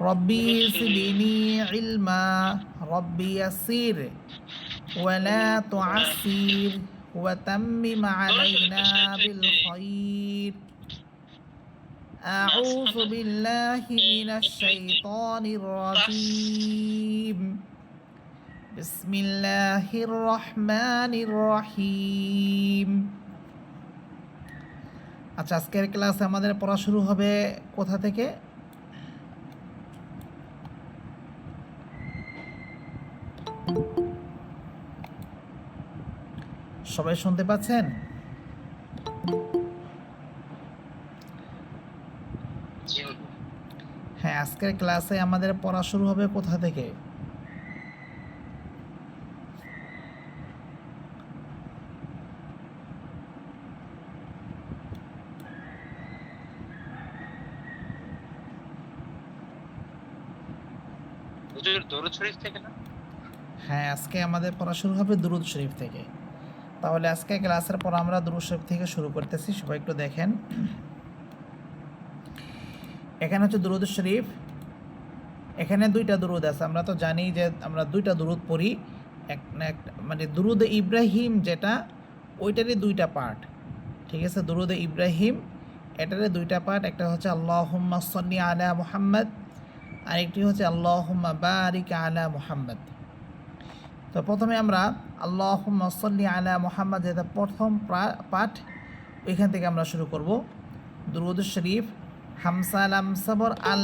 রব্বি জিদনি ইলমা, রব্বি ইয়াসির ওয়ালা তুআসসির ওয়া তাম্মিম আলাইনা বিল খায়র। আউযু বিল্লাহি মিনাশ শাইতানির রাজীম। বিসমিল্লাহির রহমানির রহিম। আচ্ছা, আজকের ক্লাসে আমাদের পড়া শুরু হবে কোথা থেকে? সবাই শুনতে পাচ্ছেন? হ্যাঁ, আজকের ক্লাসে আমাদের পড়া শুরু হবে কোথা থেকে? দরুদ শরীফ থেকে না? হ্যাঁ, আজকে আমাদের পড়া শুরু হবে দুরূদ শরীফ থেকে। তাহলে আজকে ক্লাসের পর আমরা দুরূদ শরীফ থেকে শুরু করতেছি। সবাই একটু দেখেন, এখানে হচ্ছে দুরূদ শরীফ। এখানে দুইটা দুরূদ আছে। আমরা তো জানি যে আমরা দুইটা দুরূদ পড়ি। মানে দুরূদ ইব্রাহিম যেটা, ওইটারই দুইটা পার্ট। ঠিক আছে, দুরূদ ইব্রাহিম এটারই দুইটা পার্ট। একটা হচ্ছে আল্লাহুম্মা সাল্লি আলা মুহাম্মদ, আরেকটি হচ্ছে আল্লাহুম্মা বারিক আলা মুহাম্মদ। তো প্রথমে আমরা আল্লাহুম্মা সাল্লি আলা মুহাম্মদ, যেটা প্রথম পাঠ, ওইখান থেকে আমরা শুরু করব। দুরূদ শরীফ, হামসা লাম সবর আল,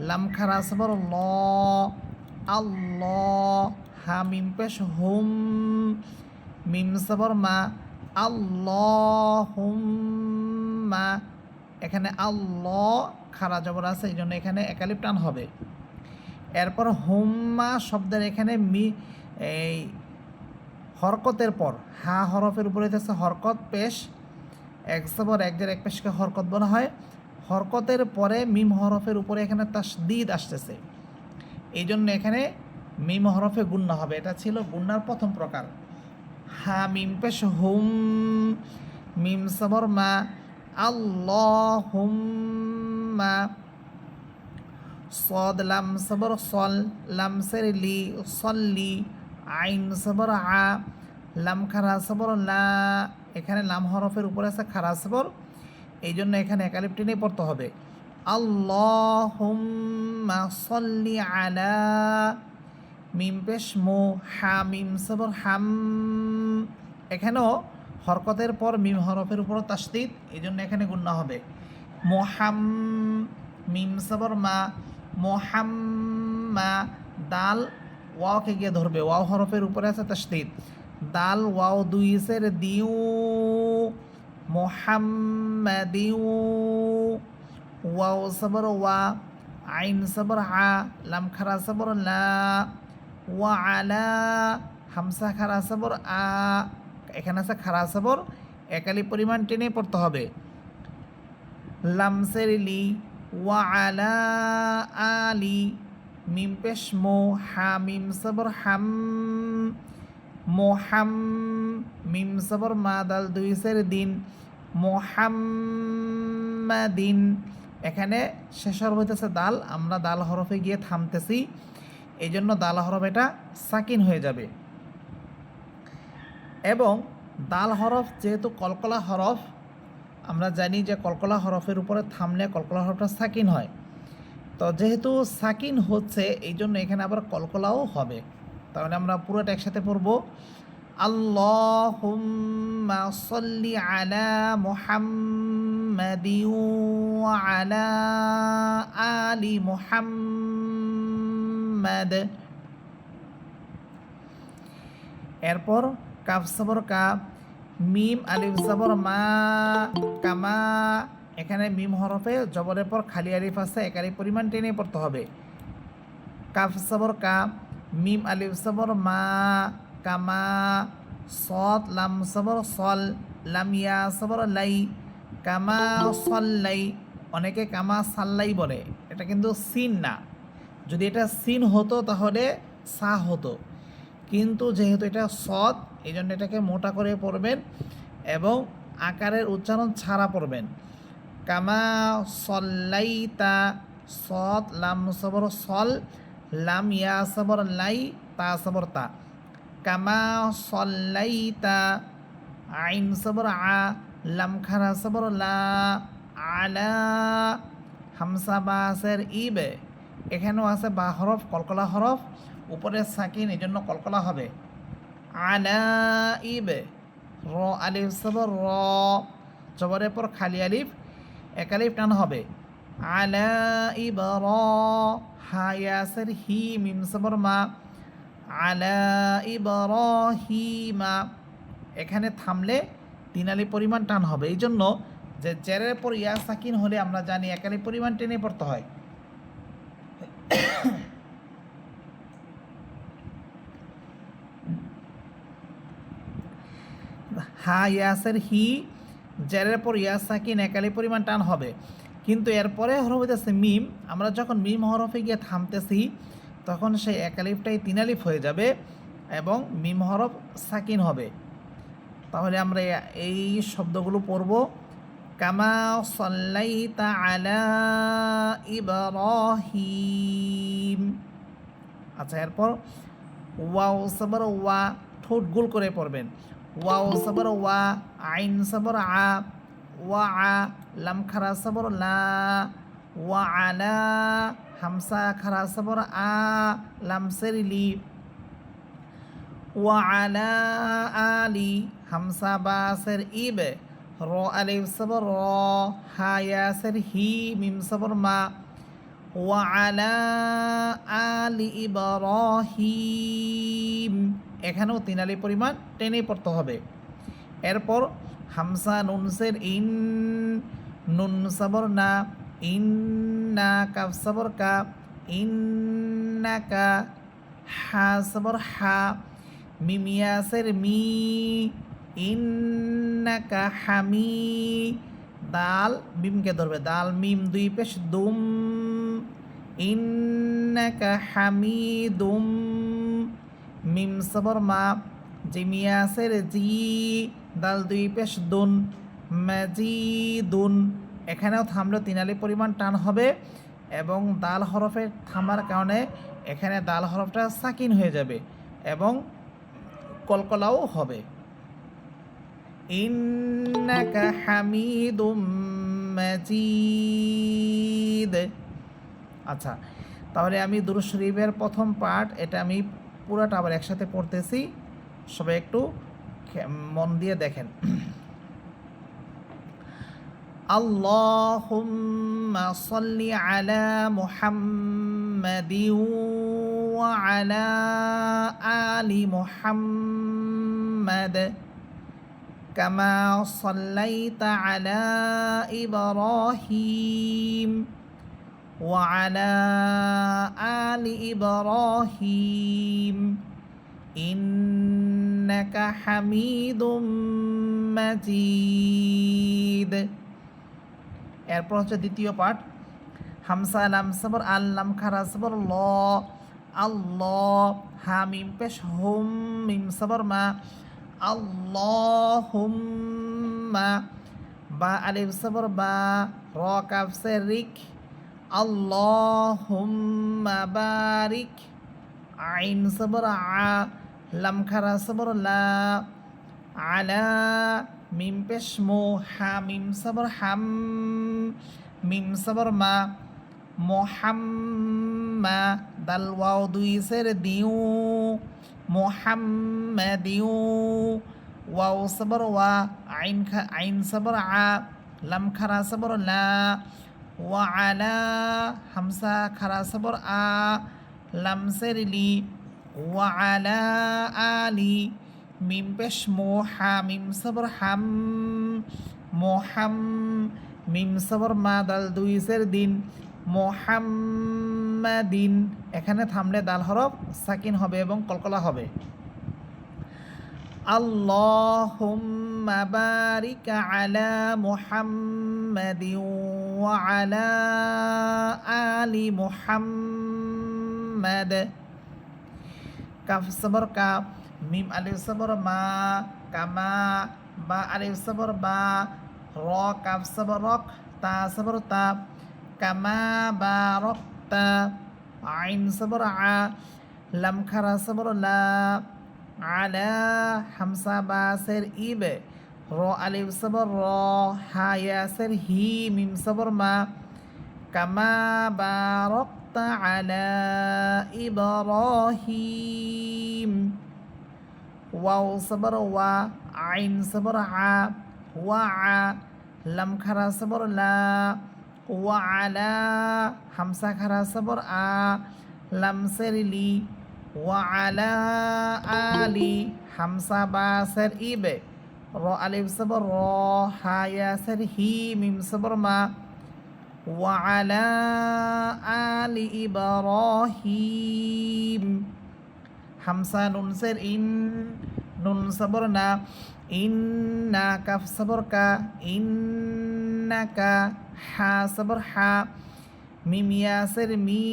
লাম খারা সবর ল, আল্লাহ, হা মিম পেশ হুম, মিম সবর মা, আল্লাহুম্মা। এখানে আল্লাহ খারা জবর আছে, এই জন্য এখানে একালিপ টান হবে। এরপর হুম্মা শব্দের এখানে এই হরকতের পর হা হরফের উপরে হচ্ছে হরকত পেশ, এক সবর এক জের এক পেশকে হরকত বলা হয়। হরকতের পরে মিম হরফের উপরে এখানে তাসদীদ আসতেছে, এই জন্য এখানে মিম হরফে গুন্না হবে। এটা ছিল গুন্নার প্রথম প্রকার। হা মিম পেশ হুম, মিম সবর মা, আল্লাহুম্মা। صاد লাম সবর সল, লাম সের লি, সল্লি, আইন সবর আ, লাম খারা সবর লা। এখানে লাম হরফের উপরে আছে খারা সবর, এই জন্য এখানে একালিপ টেনে পড়তে হবে। আল্লাহুম্মা সল্লি আলা, মিম পেশ মু, হা মিম সবর হাম। এখানেও হরকতের পর মিম হরফের উপর তাসদীদ, এই জন্য এখানে গুন্না হবে। মোহাম, মিম সবর মা, মোহাম্মা। দাল ওয়াওকে গিয়ে ধরবে, ওয়াও হরফের উপরে আছে তাসদীদ। দাল ওয়াও দুই সের দিউ, মোহাম্মাদিউ। ওয়াও সবর ওয়া, আইন সবর আ, লাম খারা সবর লা, ওয়া আলা, হামসা খারা সবর আ। এখানে আছে খারা সবর, একালি পরিমাণ টেনে পড়তে হবে। লাম সের লি, ওয়া আলা আলি, মিম পেশ মো, হা মিম সবর হাম, মোহাম, মিম সবর মা, দাল দুই সের দিন, মোহাম্মাদিন। এখানে শেষ হরফ হইতেছে দাল, আমরা দাল হরফে গিয়ে থামতেছি, এই জন্য দাল হরফ এটা সাকিন হয়ে যাবে। এবং দাল হরফ যেহেতু কলকলা হরফ, আমরা জানি যে কলকলা হরফের উপরে থামলে কলকলা হরফটা সাকিন হয়। তো যেহেতু সাকিন হচ্ছে, এই জন্য এখানে আবার কলকলাও হবে। তাহলে আমরা পুরোটা একসাথে পড়ব। আল্লাহুম্মা সাল্লি আলা মুহাম্মাদিন ওয়া আলা আলি মুহাম্মাদ। এরপর কাফ সবর কা, মিম আলিফ সবর মা, কামা। এখানে মিম হরফে জবরের পর খালি আলিফ আছে, এক আলিফ পরিমাণ টেনে পড়তে হবে। কাফ সবর কা, মিম আলিফ সবর মা, কামা। সদ লাম সবর সল, লাম ইয়া সবর লাই, কামা সল্লাই। অনেকে কামা সাল্লাই বলে, এটা কিন্তু সিন না। যদি এটা সিন হতো তাহলে সা হতো, কিন্তু যেহেতু এটা সদ, এই জন্য এটাকে মোটা করে পড়বেন এবং আকারের উচ্চারণ ছাড়া পড়বেন। কামা সল্লাইতা, সদ লাম সবর সল, লাম ইয়া সবর লাই, তা সবর তা। কামা সল্লাইতা, আইন সবর আ, লাম খারা সবর লা, আলা, হামসা বাসের ইবে। এখানেও আছে বা হরফ, কলকলা হরফ, উপরে সাকিন, এই জন্য কলকলা হবে। আলা ইবে, র আলিফ সবর র, জবরের পর খালি আলিফ, এক আলিফ টান হবে। আলা ইবর, হা ইয়াসের হি, মিম সবর মা, আলা ইবরাহিমা। এখানে থামলে তিন আলিফ পরিমাণ টান হবে। এই জন্য যে জেরের পর ইয়া সাকিন হলে আমরা জানি এক আলিফ পরিমাণ টেনে পড়তে হয়। হা ইয়াসের হি, জেরের পর ইয়া সাকিন এক আলিফ পরিমাণ টান হবে। কিন্তু এরপরে হরফ হইতেছে মিম, আমরা যখন মিম হরফে গিয়ে থামতেছি তখন সেই এক আলিফটাই তিন আলিফ হয়ে যাবে এবং মিম হরফ সাকিন হবে। তাহলে আমরা এই শব্দগুলো পড়ব। কামা সাল্লাইতা আলা ইব্রাহিম। আচ্ছা, এরপর ওয়াও সবর ওয়া, ঠোঁট গোল করে পড়বেন। ওয়াও সবর ওয়া, আইন সবর আ, ওয়া আ, লাম খারা সবর লা, ওয়া আলা, হামসা খারা সবর আ, লাম সেরিলি, ওয়া আলা আলি, হামসা বাসের ইব, র আলিফ সবর র, হা ইয়াসের হি, মিম সবর মা, ওয়া আলা আলি ইব্রাহিম। এখানেও তিন আলিফ পরিমাণ টেনে পড়তে হবে। এরপর হামসা নুনসের ইন, নুন সবর না, ইন্না, কাফ সবর কা, ইন্নাকা, হা সবর হা, মিম ইয়াসের মি, ইন্নাকা হামি, দাল মিমকে ধরবে, দাল মিম দুই পেশ দুম, ইন্নাকা হামিদুম, মিম সবর মা, জিম ইয়াসের জি, দাল দুই পেশ দুন, মাজিদুন। এখানেও থামলেও তিন আলিফ পরিমাণ টান হবে এবং দাল হরফের থামার কারণে এখানে দাল হরফটা সাকিন হয়ে যাবে এবং কলকলাও হবে। ইন্নাকা হামিদুম মাজিদ। আচ্ছা, তাহলে আমি দুরূদ শরীফের প্রথম পার্ট, এটা আমি পুরাটা আবার একসাথে পড়তেছি, সবাই একটু মন দিয়ে দেখেন। আল্লাহুম্মা সাল্লি আলা মুহাম্মাদিন ওয়া আলা আলি মুহাম্মাদ কামা সাল্লাইতা আলা ইব্রাহিম ওয়া আলা আলি ইব্রাহিম ইন্নাকা হামিদুম মাজিদ। এরপর হচ্ছে দ্বিতীয় পাঠ। হামসা লাম সবর আল, লাম খারা সবর ল, আল্লাহ, হা মিম পেশ হুম, মিম সবর মা, আল্লাহুম্মা, বা আলিফ সবর বা, র কাফ সে রিক, আল্লাহুম্মা বারিক, আইন সবর আ, লাম খারা সবর লা, আলা, মিম পেশ মো, হা মিম সবর হাম, মিম সবর মা, মোহাম্মা, দাল ওয়াও দুই সের দিউ, মোহাম্মদিউ, ওয়াও সবর ওয়া, আইন সবর আ, লাম খারা সবর লা, ওয়া আলা, হামসা খারা সবর আ, লাম সেরিলি, ওয়া আলা আলি, মিম পেশ মো, হা মিম সবর হাম, মোহাম, মিম সবর মা, দাল দুই সের দিন, মোহাম্মাদিন। এখানে থামলে দাল হরফ সাকিন হবে এবং কলকলা হবে। আল্লাহুম্মা বারিক আলা মুহাম্মাদিন ওয়া আলা আলি মুহাম্মাদ। কাফ সবর কা, মিম আলিফ সবর মা, কামা, বা আলিফ সবর বা, র কাফ সবর রক, তা সবর তা, কামা বারাকতা আইন সবর আ লাম খারা সবর লা আলা হামসা বাসের ইব র আলিফ সবর র হা ইয়াসের হি মিম সবর মা কামা বারাকতা আলা ইব্রাহিম ওয়াও সবর ওয়া আইন সবর আ ওয়া আ লাম খারা সবর লা ওয়া আলা হামসা খারা সবর আ লাম সের লি ওয়া আলা আলি হামসা বাসের ইব র আলিফ সবর র হা ইয়াসের হি মিম সবর মা ওয়া আলা আলি ইব্রাহিম হামসা নুন সের ইন নুন সবর না ইন্না কাফ সবর কা ইন্নাকা হা সবর হা মিম ইয়াসের মি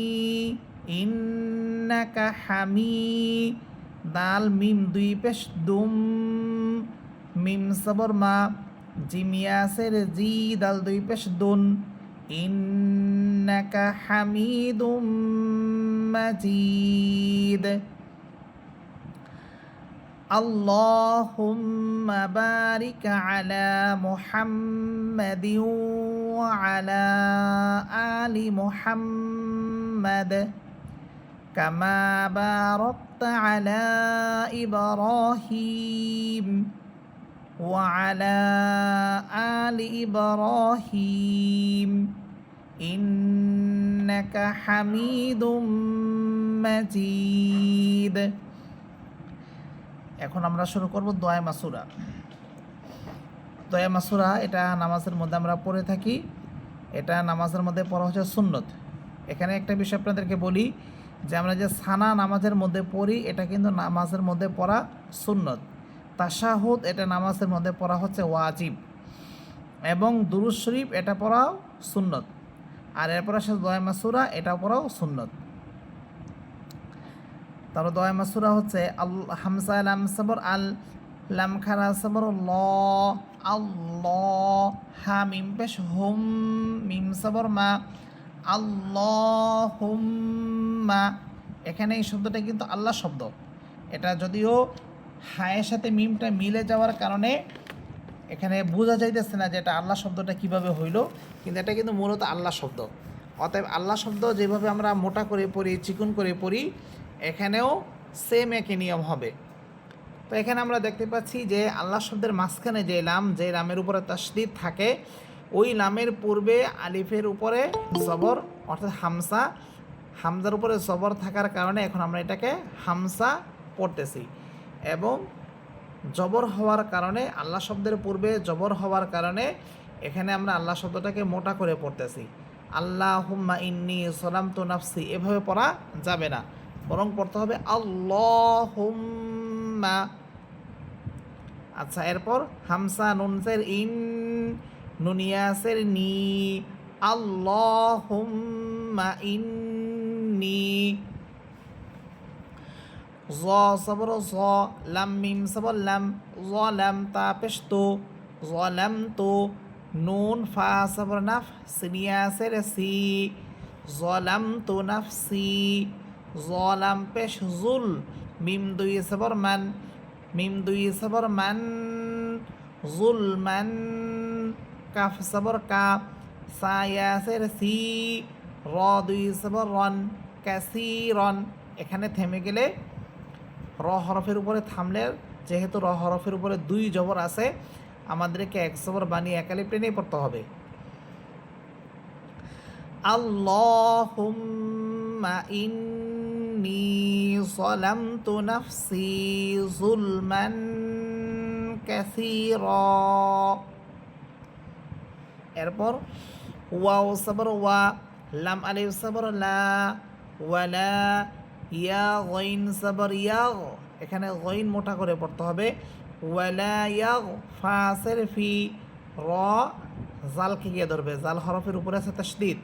ইন্নাকা হামি দাল মিম দুই পেশ দুম মিম সবর মা জিম ইয়াসের জি দাল দুই পেশ দুন ইন্নাকা হামিদুম মাজিদ اللهم بارك على محمد وعلى آل محمد كما باركت على إبراهيم وعلى آل إبراهيم إنك حميد مجيد এখন আমরা শুরু করব দোয়া মাসুরা। দোয়া মাসুরা এটা নামাজের মধ্যে আমরা পড়ে থাকি, এটা নামাজের মধ্যে পড়া হচ্ছে সুন্নত। এখানে একটা বিষয় আপনাদেরকে বলি যে আমরা যে সানা নামাজের মধ্যে পড়ি এটা কিন্তু নামাজের মধ্যে পড়া সুন্নত। তাশাহুদ এটা নামাজের মধ্যে পড়া হচ্ছে ওয়াজিব, এবং দুরূদ শরীফ এটা পড়াও সুন্নত। আর এরপর আসে দোয়া মাসুরা, এটা পড়াও সুন্নত। তারপর দোয়া মাসুরা হচ্ছে হামসা লাম সবর আল লাম খারা সবর ল আল্লাহ হা মিম পেশ হুম মিম সবর মা আল্লাহুম্মা। এখানে এই শব্দটা কিন্তু আল্লাহ শব্দ, এটা যদিও হায়ের সাথে মিমটা মিলে যাওয়ার কারণে এখানে বোঝা যাইতেছে না যে এটা আল্লাহ শব্দটা কিভাবে হইল, কিন্তু এটা কিন্তু মূলত আল্লাহ শব্দ। অতএব আল্লাহ শব্দ যেভাবে আমরা মোটা করে পড়ি, চিকন করে পড়ি, এখানেও সেম একই নিয়ম হবে। তো এখানে আমরা দেখতে পাচ্ছি যে আল্লাহ শব্দের মাঝখানে যে লাম, যে লামের উপরে তাসদীদ থাকে, ওই লামের পূর্বে আলিফের উপরে জবর অর্থাৎ হামসা, হামজার উপরে জবর থাকার কারণে এখন আমরা এটাকে হামসা পড়তেছি। এবং জবর হওয়ার কারণে, আল্লাহ শব্দের পূর্বে জবর হওয়ার কারণে এখানে আমরা আল্লাহ শব্দটাকে মোটা করে পড়তেছি। আল্লাহুম্মা ইন্নী যালামতু নাফসি এভাবে পড়া যাবে না, বরং পড়তে হবে আল্লাহুম্মা। আচ্ছা, এরপর হামসা নুনসের ইন নুনিয়াসের নি আল্লাহুম্মা ইন্নী জ সবর জ লাম মিম সবর লাম লাম তা পেশ তো লাম তো নুন ফা সবর নাফ সিনিয়াসের সি লাম তো নাফসি লাম পেশ জুল মিম দুই সবর মান মিম দুই সবর মান জুল মান কাফ সবর কা সায়াসের সি র দুই সবর রন কাসি রন। এখানে থেমে গেলে র হরফের উপরে থামলে, যেহেতু র হরফের উপরে দুই জবর আছে, আমাদেরকে এক জবর বানিয়ে এক আলিফ টেনেই পড়তে হবে। আল্লাহুম্মা ইন্নী যালামতু নাফসি যুলমান কাসীরা। এরপর ওয়াও সবর ওয়া লাম আলিফ সবর লা ওয়ালা ইয়া গইন সবর ইয়া, এখানে গইন মোটা করে পড়তে হবে। ওয়ালা ইয়া ফাসের ফি র জালকে গিয়ে ধরবে, জাল হরফের উপরে আছে তাসদীদ।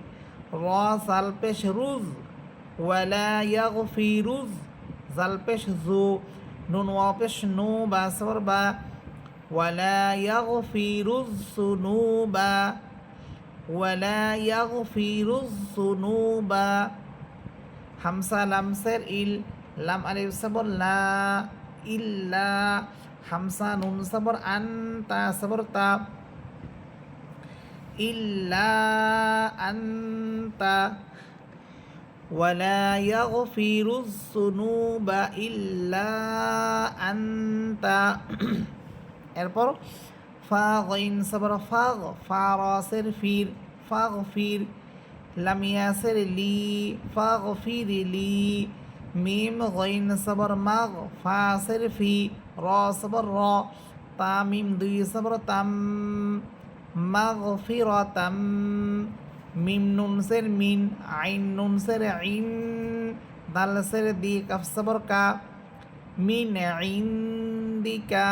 র জাল পেশ রুজ ওয়ালা ইয়া ফি রুজ জাল পেশ জু নুন ওয়া পেশ নু বা সবর বা ওয়ালা ইয়া ফি রুজ সুনুবা। ওয়ালা ইয়াগফিরুয যুনুবা, হামসা লামসের ইল, লাম আলিফ সাবর লা, ইল্লা, হামসা নুন সাবর আন, তা সাবর তা, ইল্লা আনতা, ওয়ালা ইয়াগফিরুয যুনুবা ইল্লা আনতা। এরপর ফা গইন সাবর ফাগ, ফা রাসের ফির, ফাগফির, লাম ইয়াসের লি, ফাগফিরলি, মিম গইন সাবর মাগ, ফা সের ফি, র সাবর র, তা মিম দুই সাবর তাম, মাগফিরাতাম, মিম নুন সের মিন, আইন নুন সের আইন, দাল সের দি, কাফ সাবর কা, মিন ইন্দিকা,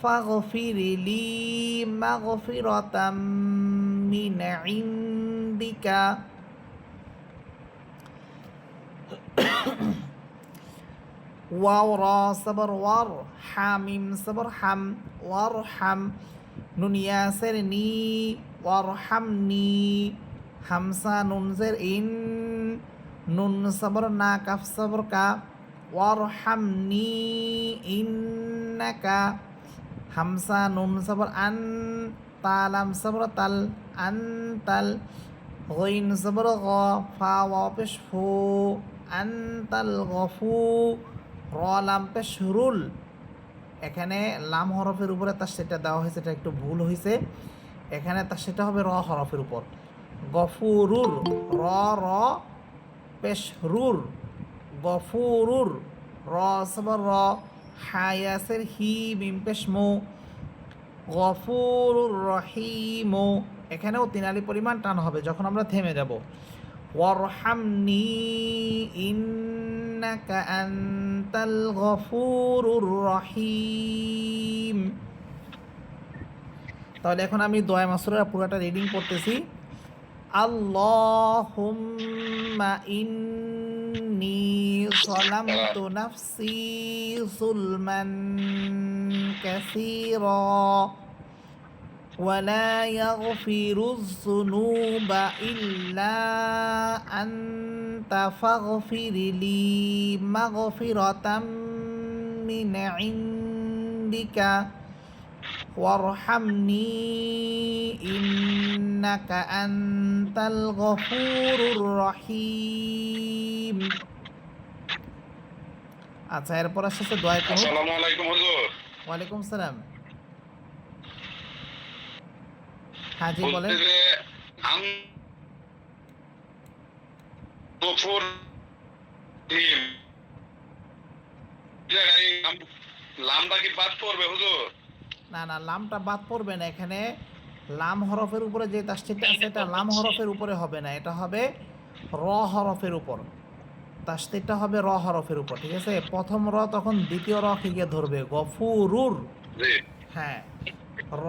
ফাগফিরলি মাগফিরাতাম মিন ইন্দিকা। ওয়াও রা সাবর ওয়ার, হামিম সাবর হাম, ওয়ার হাম, নুন ইয়াসের নি, ওয়ার হামনি, হামসা নুন জের ইন, নুন সাবর না, কাফ সাবর কা, ওয়ার হামনি ইন্নাকা, হামসা নুন সাবর আন, তালাম সাবর তাল, আনতাল, গইন সাবর গ, ফা ওয়াও পেশ ফু, আনতাল গফু, র লাম পেশ রুল। এখানে লাম হরফের উপরে তার সেটা দেওয়া হয়েছে, এটা একটু ভুল হয়েছে। এখানে তার সেটা হবে র হরফের উপর, গফুরুর, র র পেশ রুর, গফুরুর, র সাবর র, হায়াসের হি, মিম পেশ মো, গফুরুর রহিম। এখানেও তিনালি পরিমাণ টান হবে যখন আমরা থেমে যাব। ওয়ারহামনি ইন্নাকা আনতাল গফুরুর রহিম। তাহলে এখন আমি দোয়া মাসুরা পুরোটা রিডিং করতেছি। আল্লাহুম্মা ইন্নী যালামতু নাফসি যুলমান কাসীরা ولا يغفر الذنوب إلا أنت فاغفر لي مغفرة من عندك وارحمني إنك أنت الغفور الرحيم। আচ্ছা, এরপর আসছে দোয়া করুন। আসসালামু আলাইকুম হুজুর। ওয়ালাইকুম সালাম। হ্যাঁ জি বলেন। লামটা কি বাদ পড়বে হুজুর? না না, লামটা বাদ পড়বে না। এখানে লাম হরফের উপরে যে তাসদীদটা আছে এটা লাম হরফের উপরে হবে না, এটা হবে র হরফের উপর। তাসদীদটা হবে র হরফের উপর, ঠিক আছে? প্রথম র তখন দ্বিতীয় র গিয়ে ধরবে, গফুরুর। হ্যাঁ, র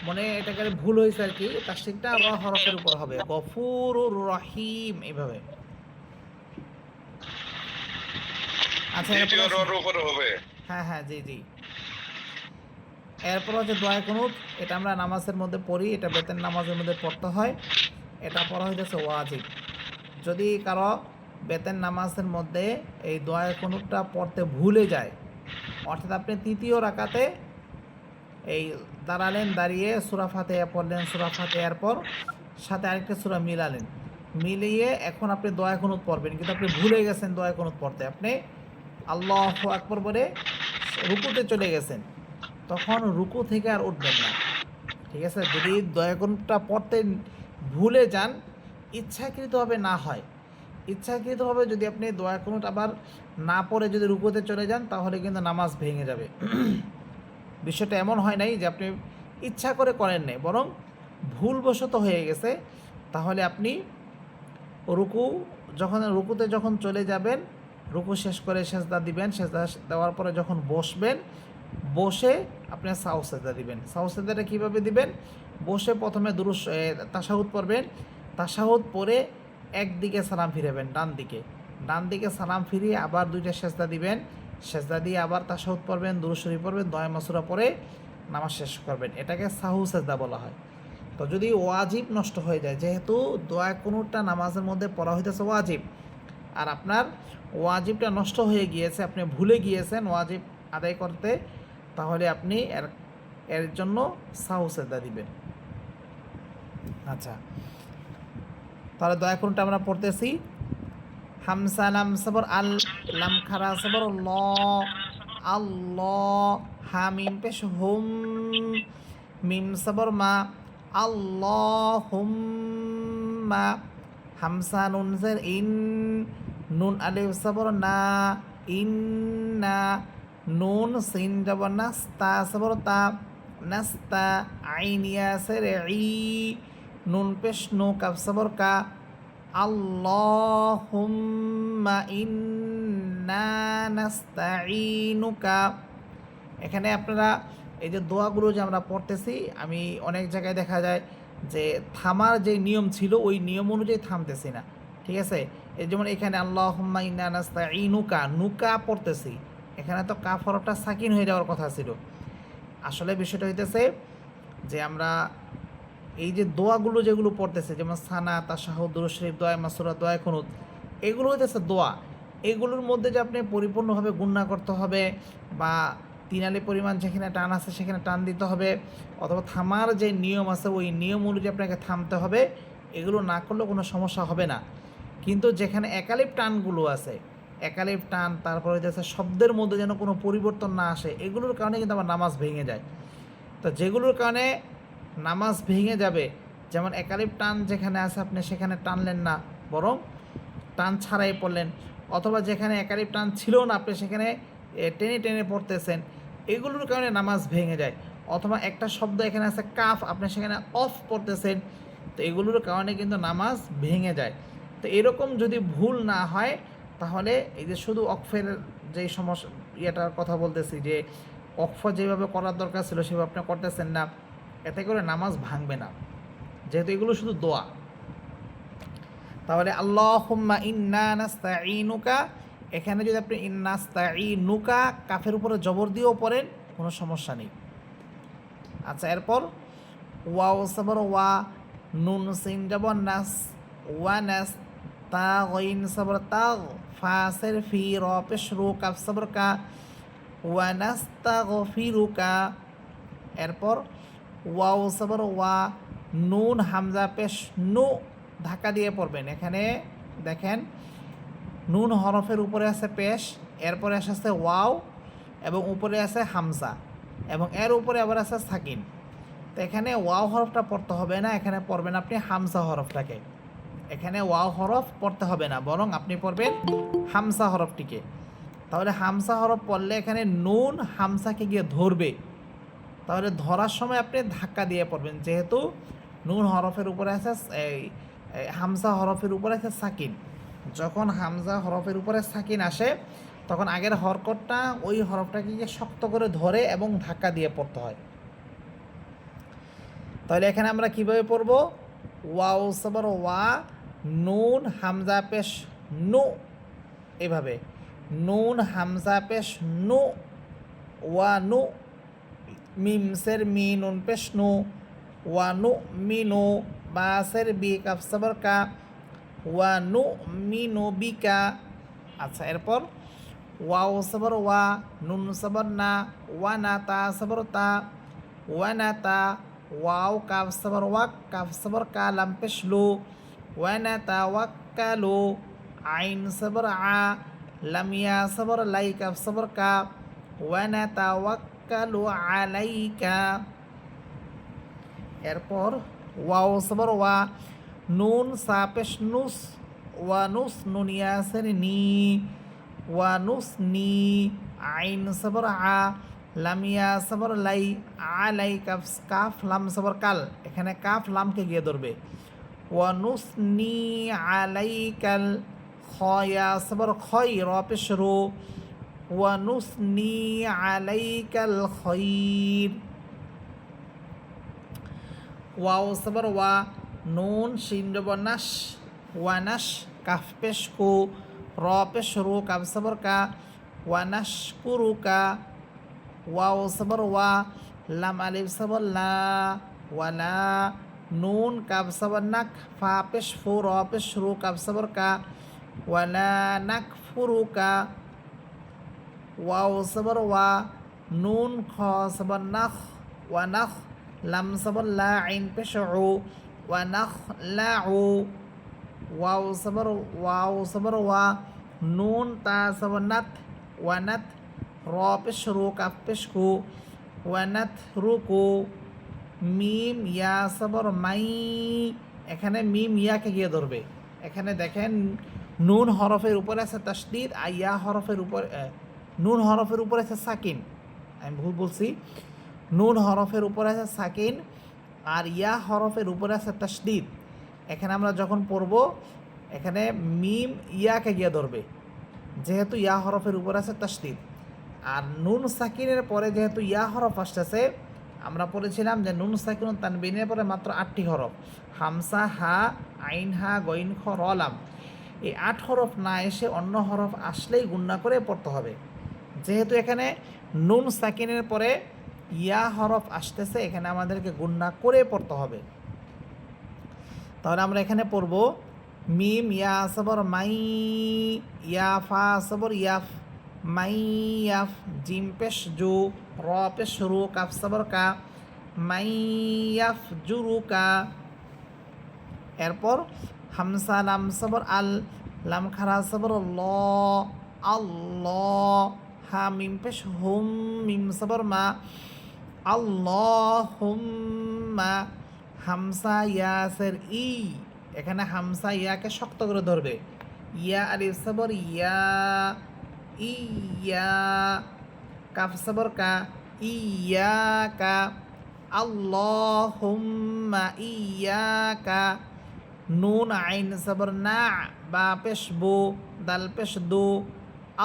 মানে এটাকে ভুল হয়েছে আর কি, তাসদীদটা র হরফের উপর হবে, গফুরুর রহিম এইভাবে। আচ্ছা, হ্যাঁ হ্যাঁ জি জি। এরপর হচ্ছে দোয়া কুনুত, এটা আমরা নামাজের মধ্যে পড়ি, এটা বেতেন নামাজের মধ্যে পড়তে হয়। এটা পড়া হইতেছে ওয়াজিব। যদি কারো বেতেন নামাজের মধ্যে এই দোয়া কুনুতটা পড়তে ভুলে যায়, অর্থাৎ আপনি তৃতীয় রাকাতে এই দাঁড়ালেন, দাঁড়িয়ে সূরা ফাতিহা পড়লেন, সূরা ফাতিহার পর সাথে আরেকটা সূরা মিলালেন, মিলিয়ে এখন আপনি দোয়া কুনুত পড়বেন, কিন্তু আপনি ভুলে গেছেন দোয়া কুনুত পড়তে, আপনি আল্লাহু আকবার বলে রুকুতে চলে গেছেন, তখন রুকু থেকে আর উঠবেন না, ঠিক আছে? যদি দোয়া কুনুতটা পড়তে ভুলে যান, ইচ্ছাকৃতভাবে না হয়, ইচ্ছাকৃতভাবে যদি আপনি দোয়া কুনুত আবার না পড়ে যদি রুকুতে চলে যান, তাহলে কিন্তু নামাজ ভেঙে যাবে। বিষয়টা এমন হয় নাই যে আপনি ইচ্ছা করে করেন নাই, বরং ভুলবশত হয়ে গেছে। তাহলে আপনি রুকুতে যখন চলে যাবেন, রুকু শেষ করে সেজদা দিবেন, সেজদা দেওয়ার পরে যখন বসবেন, বসে আপনি সাউ সেজদা দিবেন। সাউ সেজদাটা কীভাবে দিবেন? বসে প্রথমে তাশাহুদ পড়বেন, তাশাহুদ পরে একদিকে সালাম ফিরাবেন, ডান দিকে সালাম ফিরিয়ে আবার দুইটা সেজদা দিবেন, সেজদা দিয়ে আবার তাশাহুদ পড়বেন, দুরূদ শরীফ পড়বেন, দোয়া মাসুরা পরে নামাজ শেষ করবেন। এটাকে সাহু সেজদা বলা হয়। তো তো যদি ওয়াজিব নষ্ট হয়ে যায়, যেহেতু দোয়া কোনোটা নামাজের মধ্যে পড়া হইতেছে ওয়াজিব, আর আপনার ওয়াজিবটা নষ্ট হয়ে গিয়েছে, আপনি ভুলে গিয়েছেন ওয়াজিব আদায় করতে, তাহলে আপনি এর জন্য সাহু সেজদা দিবেন। আচ্ছা, তাহলে দয়া কোনটা আমরা পড়তেছি? হামসা লাম সবর আল, লাম খারা সবর ল, আল্লাহ, হা মিম পেশ হুম, মিম সবর মা, আল্লাহুম্মা, হামসা নুন জের ইন, নুন আলিফ সবর না, ইন্না, নুন সিন জবর নাস্তা সবর তা, নাস্তা, আইন ইয়াসের ই, নুন পেশ নু, কাফ সবর কা, আল্লাহুম্মা ইন্না নাস্তাঈনুকা। এখানে আপনারা এই যে দোয়াগুলো যে আমরা পড়তেছি, আমি অনেক জায়গায় দেখা যায় যে থামার যে নিয়ম ছিল ওই নিয়ম অনুযায়ী থামতেছি না, ঠিক আছে? এই যেমন এখানে আল্লাহুম্মা ইন্না নাস্তাঈনুকা, নুকা পড়তেছি, এখানে তো কাফ হরফটা সাকিন হয়ে যাওয়ার কথা ছিল। আসলে বিষয়টা হইতেছে যে আমরা এই যে দোয়াগুলো যেগুলো পড়তেছে, যেমন সানা, তাশাহুদ, দুরূদ শরীফ, দোয়া মাসুরা, দোয়া কুনুত, এগুলো হইতেছে দোয়া। এগুলোর মধ্যে যে আপনি পরিপূর্ণভাবে গুণনা করতে হবে, বা তিনালি পরিমাণ যেখানে টান আছে সেখানে টান দিতে হবে, অথবা থামার যে নিয়ম আছে ওই নিয়ম অনুযায়ী আপনাকে থামতে হবে, এগুলো না করলেও কোনো সমস্যা হবে না। কিন্তু যেখানে একালিপ টানগুলো আছে, একালিপ টান, তারপর হইতেছে শব্দের মধ্যে যেন কোনো পরিবর্তন না আসে, এগুলোর কারণে কিন্তু আমার নামাজ ভেঙে যায়। তো যেগুলোর কারণে নামাজ ভেঙে যাবে, যেমন একালিপ টান যেখানে আছে আপনি সেখানে টানলেন না, বরং টান ছাড়াই পড়লেন, অথবা যেখানে একালিপ টান ছিল না আপনি সেখানে টেনে টেনে পড়তেছেন, এগুলোর কারণে নামাজ ভেঙে যায়। অথবা একটা শব্দ এখানে আছে কাফ, আপনি সেখানে অফ পড়তেছেন, তো এগুলোর কারণে কিন্তু নামাজ ভেঙে যায়। তো এরকম যদি ভুল না হয়, তাহলে এই যে শুধু অকফের যেই সমস্যা ইয়েটার কথা বলতেছি, যে অকফ যেভাবে করার দরকার ছিল সেভাবে আপনি করতেছেন না, এতে করে নামাজ ভাঙবে না, যেহেতু এগুলো শুধু দোয়া। তাহলে আল্লাহুম্মা ইন্না নাস্তাঈনুকা, এখানে যদি আপনি ইন্নাস্তাঈনুকা কাফের উপরে জবর দিয়েও পড়েন কোনো সমস্যা নেই। আচ্ছা, এরপর ওয়াও সবর ওয়া, নুন সিন জবর নাস, ওয়া নাস, তা গইন সবর তাগ, ফা সের ফি, র পেশ রু, কাফ সবর কা, ওয়া নাস্তাগফিরুকা। এরপর ওয়াও সবর ওয়া, নুন হামজা পেশ নু, ধাক্কা দিয়ে পড়বেন। এখানে দেখেন নুন হরফের উপরে আছে পেশ, এরপরে আসছে ওয়াও, এবং উপরে আছে হামজা, এবং এর উপরে আবার আছে সাকিন। তো এখানে ওয়াও হরফটা পড়তে হবে না, এখানে পড়বেন আপনি হামজা হরফটাকে। এখানে ওয়াও হরফ পড়তে হবে না, বরং আপনি পড়বেন হামজা হরফটিকে। তাহলে হামজা হরফ পড়লে এখানে নুন হামজাকে গিয়ে ধরবে, তাহলে ধরার সময় আপনি ধাক্কা দিয়ে পড়বেন, যেহেতু নুন হরফের উপরে আছে হামজা হরফের উপরে আছে সাকিন। যখন হামজা হরফের উপরে সাকিন আসে, তখন আগের হরকতটা ওই হরফটাকে গিয়ে শক্ত করে ধরে এবং ধাক্কা দিয়ে পড়তে হয়। তাহলে এখানে আমরা কিভাবে পড়ব? ওয়াও সবর ওয়া, নুন হামজা পেশ নু, এভাবে নুন হামজা পেশ নু, ওয়া নু, মিম সের মি, নুন পেশ নু, ওয়া নু মিনু, বা সের বি, কাফ সবর কা, ওয়া নু মিনু বিকা। আচ্ছা, এরপর ওয়াও সবর ওয়া, নুন সবর না, ওয়া না, তা সবর তা, ওয়া না তা, ওয়াও কাফ সবর ওয়াক, কাফ সবর কা, লাম পেশ লু, ওয়া না তা ওয়াক্কালু, আইন সবর আ, লাম ইয়া সবর লাই, কাফ সবর কা, ওয়া না তা ওয়াক্কালু আলাইকা। এরপর ওয়াও সবর ওয়া, নুন সা পেশ নুস, ওয়া নুস, নুন ইয়াসের নি, ওয়া নুস নি, আইন সবর আ, লাম ইয়া সবর লাই, আলাই, কাফ কাফ লাম সবর কাল, এখানে কাফ লামকে গিয়ে ধরবে, ওয়া নুস নি আলাইকাল, খ ইয়া সবর খই, র পেশ রু, ওয়া নুস নি আলাইকাল খৈর। ওয়াও সবর ওয়া, নুন শিন জবর নাশ, ওয়া নাশ, কাফ পেশ কু, র পেশ রু, কাফ সবর কা, ওয়া নাশ কুরুকা। ওয়াও সবর ওয়া, লাম আলিফ সবর লা, ওয়ালা, নুন কাব সাবর নাক ফা পেশ ফু র পেশ রু কাব সাবর কা ওয়ালা নাক ফুরু কা ওয়াও সাবর ওয়া নুন খ সাবর নাখ ওয়া নাখ লাম সাবর লা আইন পেশ উ ওয়া নাখ লা উ ওয়াও সাবর ওয়া নুন তা সাবর নাত ওয়া নাত র পেশ রু কাব পেশ কু ওয়া নাত রুকু মিম ইয়া সাবর মাই এখানে মিম ইয়াকে গিয়ে ধরবে। এখানে দেখেন নুন হরফের উপরে আছে তাসদীদ আর ইয়া হরফের উপর নুন হরফের উপরে আছে সাকিন। আমি ভুল বলছি, নুন হরফের উপরে আছে সাকিন আর ইয়া হরফের উপরে আছে তাসদীদ। এখানে আমরা যখন পড়ব এখানে মিম ইয়াকে গিয়ে ধরবে, যেহেতু ইয়া হরফের উপরে আছে তাসদীদ। আর নুন সাকিনের পরে যেহেতু ইয়া হরফ আসতেছে, আমরা পড়েছিলাম যে নুন সাকিন তানবিনের পরে মাত্র 8টি হরফ, হামসা হা আইন হা গইন খ র লাম। এই 8 হরফ না এসে অন্য হরফ আসলেই গুণনা করে পড়তে হবে। যেহেতু এখানে নুন সাকিনের পরে ইয়া হরফ আসতেছে, এখানে আমাদেরকে গুণনা করে পড়তে হবে। তাহলে আমরা এখানে পড়ব মিম ইয়া সবর মাই, ইয়া ফা সবর ইয়াফ, মাই ইয়াফ, জিম পেশ জু, র পেশ রু, কাফ সবর কা, মাই ইয়াফ জুরু কা। এরপর হামসা লাম সবর আল, লাম খারা সবর ল, আল্লাহ, হা মিম পেশ হুম, মিম সবর মা, আল্লাহুম্মা। হামসা ইয়াসের ই, এখানে হামসা ইয়াকে শক্ত করে ধরবে। ইয়া আলিফ সবর ইয়া, ইয়া, কাফ সবর কা, ইয়াকা, আল্লাহুম্মা ইয়াকা। নুন আইন সবর না, বা পেশ বু, দাল পেশ দু,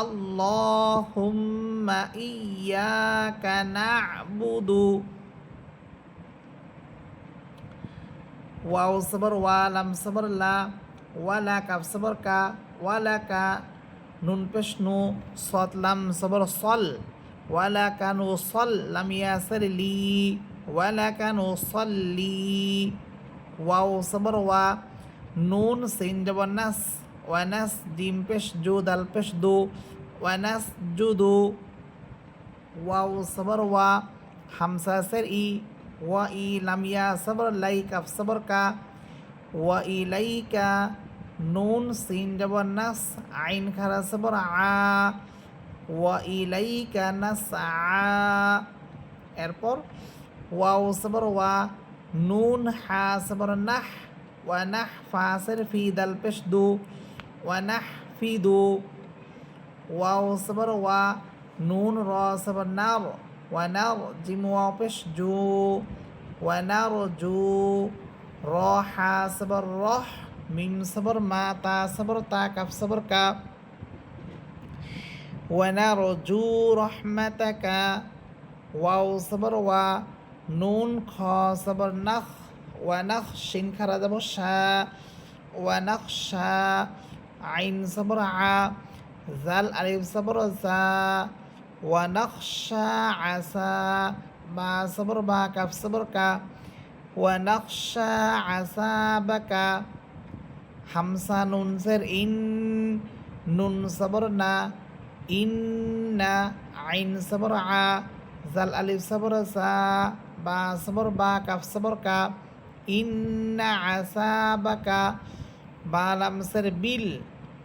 আল্লাহুম্মা ইয়াকা না'বুদু। ওয়াও সবর ওয়া, লাম সবর লা, ওয়ালা, কাফ সবর কা, ওয়ালা কা, নুন পেশ নু, সদ লাম সবর সল, ওয়ালা কানু সল, লাম ইয়াসির লি, ওয়ালা কানু সল্লি। ওয়াও সবর ওয়া, নুন সিন জবর নাস, ওয়ানাস, জিম পেশ জু, দাল পেশ দু, ওয়ানাস জুদু। ওয়াও সবর ওয়া, হামসা সের ই, ওয়া ই, লাম ইয়া সবর লাই, কাফ সবর কা, ওয়া ইলাইকা, নুন সিন জবর নাস, আইন খারা সবর আ, ওয়া ইলাইকা নাসআ। এরপর ওয়াও সবর ওয়া, নুন হা সবর নাহ, ওয়া নাহ, ফা সের ফি, দাল পেশ দু, ওয়া নাহ ফিদু। ওয়াও সবর ওয়া, নুন র সবর নার, ওয়া নার, জিম ওয়াও পেশ জু, ওয়া নার জু। র হা সবর রহ, মিম সবর মা, তা সবর তা, কাফ সবর কা, ওয়া নার জু রহমাতাকা। ওয়াও সবর ওয়া, নুন খ সবর নখ, ওয়া নখ, শিন খারা যাব শা, ওয়া নখশা। আইন সবর আ, জাল আলিফ সবর জা, ওয়া নখশা আসা, বা সবর বা, কাফ সবর কা, ওয়া নখশা আসা বাকা। হামসা নুন সের ইন, নুন সবর না, ইন্না, আইন সবর আ, জাল আলিফ সবর জা, বা সবর বা, কাফ সবর কা, ইন্না আসা বাকা। বা লাম সের বিল,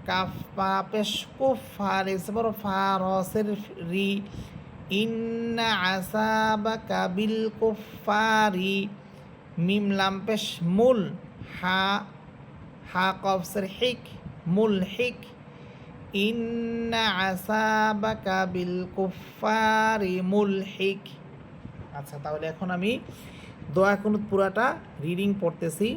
কাফ পা পেশ কুফ, ফা রে সবর ফা, র সের রি, ইন্না আসা বাকা বিল কুফারি। মিম লাম পেশ মুল, হা হা কফ সের হিক, মুল হিক, ইন্না আসাবাকা বিল কুফারি মুলহিক। আচ্ছা, তাহলে এখন আমি দোয়া কুনুত পুরাটা রিডিং পড়তেছি।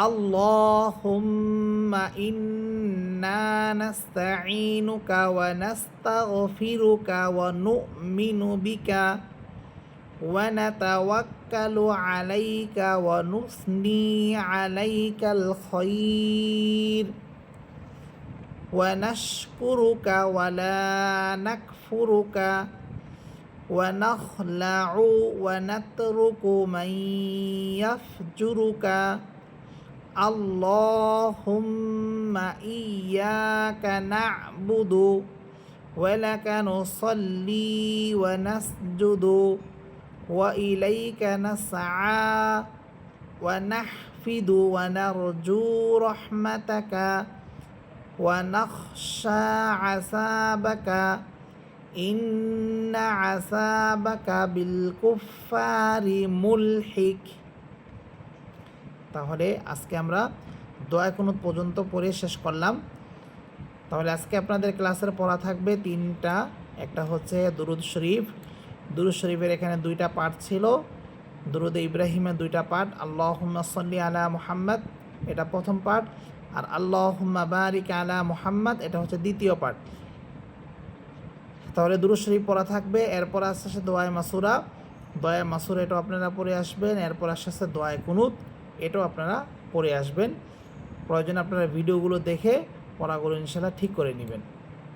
আল্লাহুম্মা ইন্না নাস্তাঈনুকা ওয়া নাস্তাগফিরুকা ওয়া নু'মিনু বিকা ওয়া নাতাওয়াক্কালু আলাইকা ওয়া নুসনি আলাইকাল খায়র ওয়া নাশকুরুকা ওয়া লা নাকফুরুকা ونخلع ونترك من يفجرك اللهم إياك نعبد ولك نصلي ونسجد وإليك نسعى ونحفد ونرجو رحمتك ونخشى عذابك إن عذابك بالكفار ملحق। তাহলে আজকে আমরা দোয়া কুনুত পর্যন্ত পড়ে শেষ করলাম। তাহলে আজকে আপনাদের ক্লাসের পড়া থাকবে তিনটা। একটা হচ্ছে দুরুদ শরীফ। দুরুদ শরীফের এখানে দুইটা পাঠ ছিল। দুরুদ ইব্রাহিমের দুইটা পাঠ, আল্লাহুম্মা সাল্লি আলা মুহাম্মদ এটা প্রথম পাঠ, আর আল্লাহুম্মা বারিক আলা মুহাম্মদ এটা হচ্ছে দ্বিতীয় পাঠ। তাহলে দুরুদ শরীফ পড়া থাকবে। এরপর আস্তে আস্তে দোয়ায়ে মাসুরা, দোয়ায়ে মাসুরা এটাও আপনারা পড়ে আসবেন। এরপর আস্তে আস্তে দোয়ায়ে কুনুত এটাও আপনারা পড়ে আসবেন। প্রয়োজন আপনারা ভিডিওগুলো দেখে পড়াগুলো ইনশাআল্লাহ ঠিক করে নেবেন।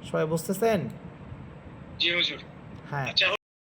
সবাই বুঝতেছেন? জি হুজুর। হ্যাঁ। আচ্ছা